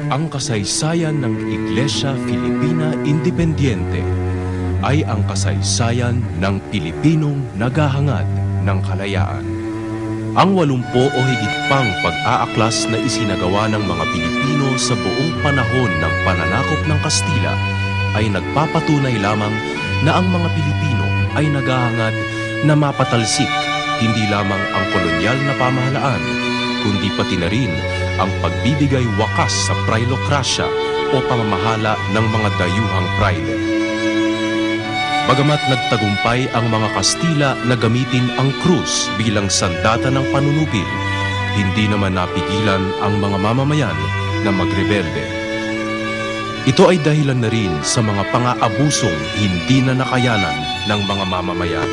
Ang kasaysayan ng Iglesia Filipina Independiente ay ang kasaysayan ng Pilipinong naghahangad ng kalayaan. Ang 80 o higit pang pag-aaklas na isinagawa ng mga Pilipino sa buong panahon ng pananakop ng Kastila ay nagpapatunay lamang na ang mga Pilipino ay naghahangad na mapatalsik hindi lamang ang kolonyal na pamahalaan, kundi pati na rin ang pagbibigay wakas sa prailokrasya o pamamahala ng mga dayuhang praile. Bagamat nagtagumpay ang mga Kastila na gamitin ang krus bilang sandata ng panunupil, hindi naman napigilan ang mga mamamayan na magrebelde. Ito ay dahilan na rin sa mga pang-aabusong hindi na nakayanan ng mga mamamayan.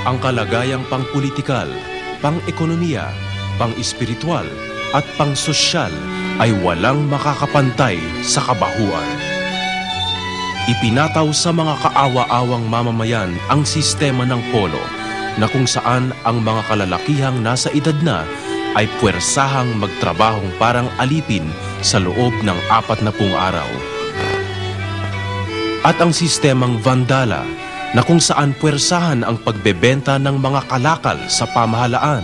Ang kalagayang pang-politikal, pang-ekonomiya, pang-espiritual at pang-sosyal ay walang makakapantay sa kabahuan. Ipinataw sa mga kaawa-awang mamamayan ang sistema ng polo na kung saan ang mga kalalakihang nasa edad na ay puwersahang magtrabahong parang alipin sa loob ng 40 araw. At ang sistemang vandala na kung saan puwersahan ang pagbebenta ng mga kalakal sa pamahalaan.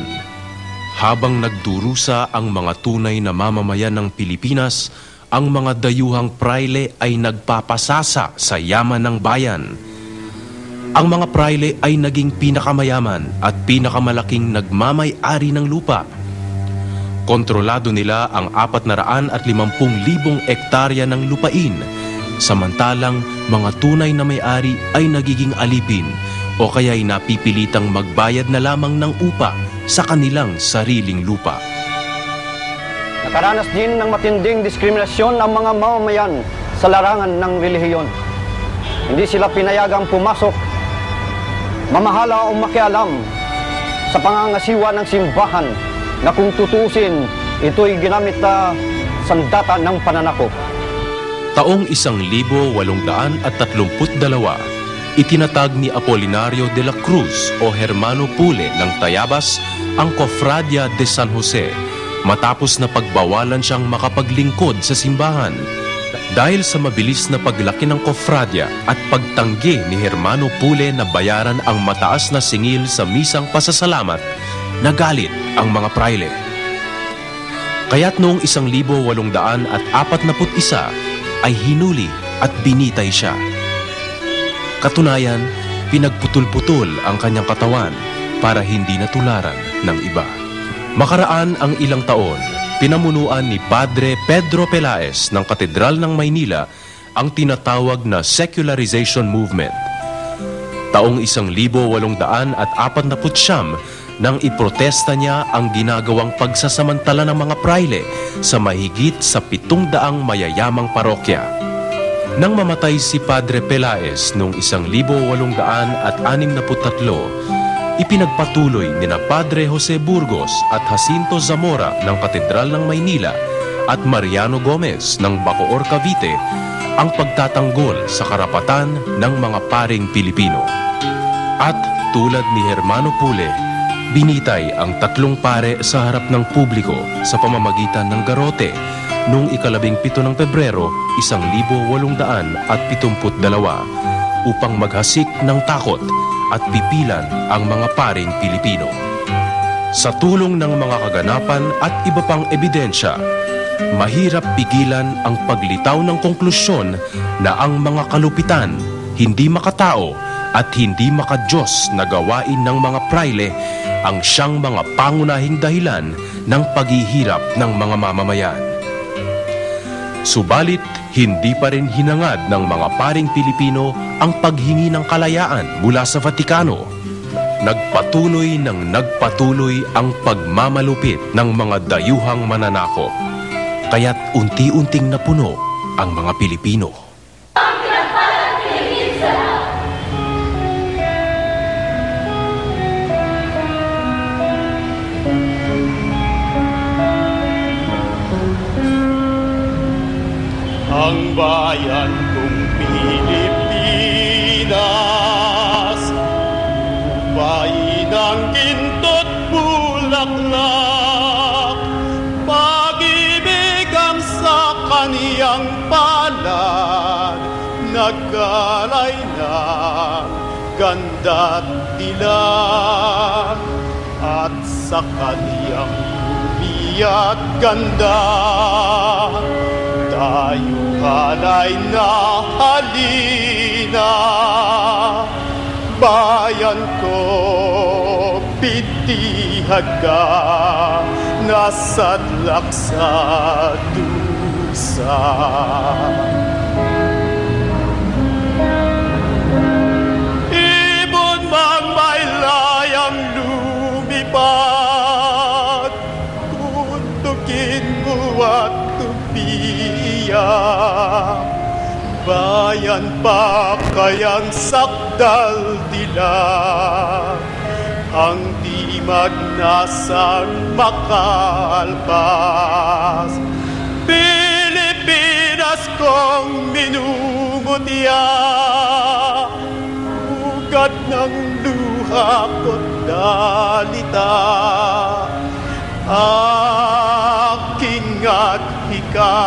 Habang nagdurusa ang mga tunay na mamamayan ng Pilipinas, ang mga dayuhang praile ay nagpapasasa sa yaman ng bayan. Ang mga praile ay naging pinakamayaman at pinakamalaking nagmamay-ari ng lupa. Kontrolado nila ang 450,000 ektarya ng lupain, samantalang mga tunay na may-ari ay nagiging alipin o kaya'y napipilitang magbayad na lamang ng upa sa kanilang sariling lupa. Nakaranas din ng matinding diskriminasyon ang mga mamamayan sa larangan ng relihiyon. Hindi sila pinayagang pumasok, mamahala o makialam sa pangangasiwa ng simbahan na kung tutusin, ito'y ginamit na sandata ng pananakop. Taong 1832, itinatag ni Apolinario de la Cruz o Hermano Pule ng Tayabas ang Cofradia de San Jose matapos na pagbawalan siyang makapaglingkod sa simbahan. Dahil sa mabilis na paglaki ng Cofradia at pagtanggi ni Hermano Pule na bayaran ang mataas na singil sa misang pasasalamat, nagalit ang mga praile. Kaya't noong 1841 ay hinuli at binitay siya. Katunayan, pinagputol-putol ang kanyang katawan para hindi natularan ng iba. Makaraan ang ilang taon, pinamunuan ni Padre Pedro Pelaez ng Katedral ng Maynila ang tinatawag na Secularization Movement. Taong 1849 nang iprotesta niya ang ginagawang pagsasamantala ng mga praile sa mahigit sa 700 mayayamang parokya. Nang mamatay si Padre Pelaez noong 1863, ipinagpatuloy ni na Padre Jose Burgos at Jacinto Zamora ng Katedral ng Maynila at Mariano Gomez ng Bacoor, Cavite ang pagtatanggol sa karapatan ng mga paring Pilipino. At tulad ni Hermano Pule, binitay ang 3 pare sa harap ng publiko sa pamamagitan ng garote noong 17 ng Pebrero 1872 upang maghasik ng takot at pipilan ang mga paring Pilipino. Sa tulong ng mga kaganapan at iba pang ebidensya, mahirap pigilan ang paglitaw ng konklusyon na ang mga kalupitan, hindi makatao at hindi makadiyos na gawain ng mga praile ang siyang mga pangunahing dahilan ng paghihirap ng mga mamamayan. Subalit, hindi pa rin hinangad ng mga paring Pilipino ang paghingi ng kalayaan mula sa Vatikano. Nagpatuloy ang pagmamalupit ng mga dayuhang mananakop, kaya't unti-unting napuno ang mga Pilipino. Ang bayan kong Pilipinas, lupain ng ginto't bulaklak, pag-ibig ang sa kaniyang palad, nagkalay na ganda't dilag, at sa kaniyang lumi't ganda, tayo kalay na halina. Bayan ko, pitihag ka, nasadlak sa dusa. Ibon mang may layang lumipad, tutukin mo at tupiyak. Bayan pa kayang sakdal dilag, ang timag nasang makalpas. Pilipinas kong minumutya, ugat ng luha ko't dalita, aking at hika,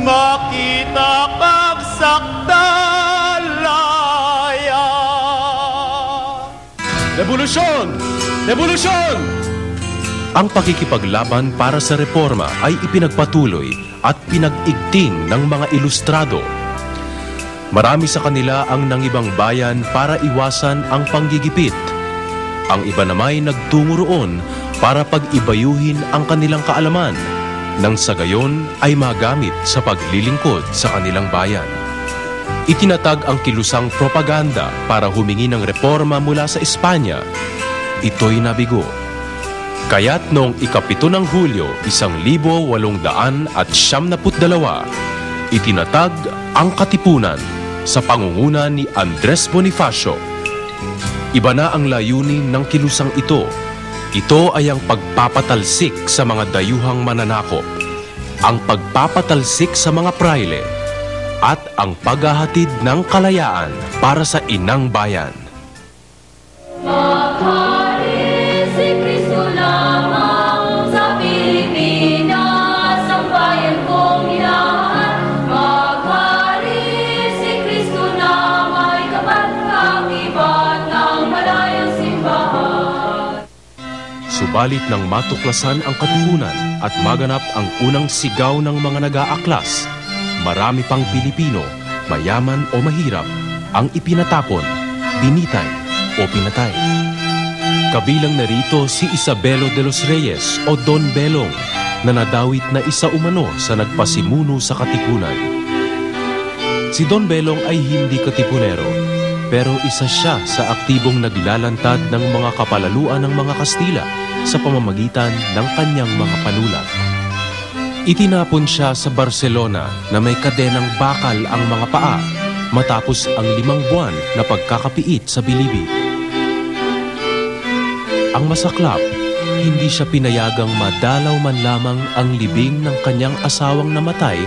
makita kang sakdalaya. Revolusyon! Revolusyon! Ang pakikipaglaban para sa reforma ay ipinagpatuloy at pinag-igting ng mga ilustrado. Marami sa kanila ang nangibang bayan para iwasan ang panggigipit. Ang iba namay nagtungo roon para pag-ibayuhin ang kanilang kaalaman, nang sa gayon ay magamit sa paglilingkod sa kanilang bayan. Itinatag ang kilusang propaganda para humingi ng reforma mula sa Espanya. Ito'y nabigo. Kaya't noong ika-7 ng Hulyo, 1872, itinatag ang Katipunan sa pangunguna ni Andres Bonifacio. Iba na ang layunin ng kilusang ito. Ito ay ang pagpapatalsik sa mga dayuhang mananakop, ang pagpapatalsik sa mga praile, at ang paghahatid ng kalayaan para sa inang bayan. Maghari si Kristo lamang sa Pilipinas, ang bayan kong lahat. Maghari si Kristo na may kapag-kakibat ng malayang simbahan. Subalit nang matuklasan ang katipunan at maganap ang unang sigaw ng mga nag-aaklas, marami pang Pilipino, mayaman o mahirap, ang ipinatapon, binitay o pinatay. Kabilang narito si Isabelo de los Reyes o Don Belong, na nadawit na isa umano sa nagpasimuno sa katipunan. Si Don Belong ay hindi katipunero, pero isa siya sa aktibong naglalantad ng mga kapalaluan ng mga Kastila sa pamamagitan ng kanyang mga panulat. Itinapon siya sa Barcelona na may kadenang bakal ang mga paa matapos ang 5 buwan na pagkakapiit sa bilibid. Ang masaklap, hindi siya pinayagang madalaw man lamang ang libing ng kanyang asawang namatay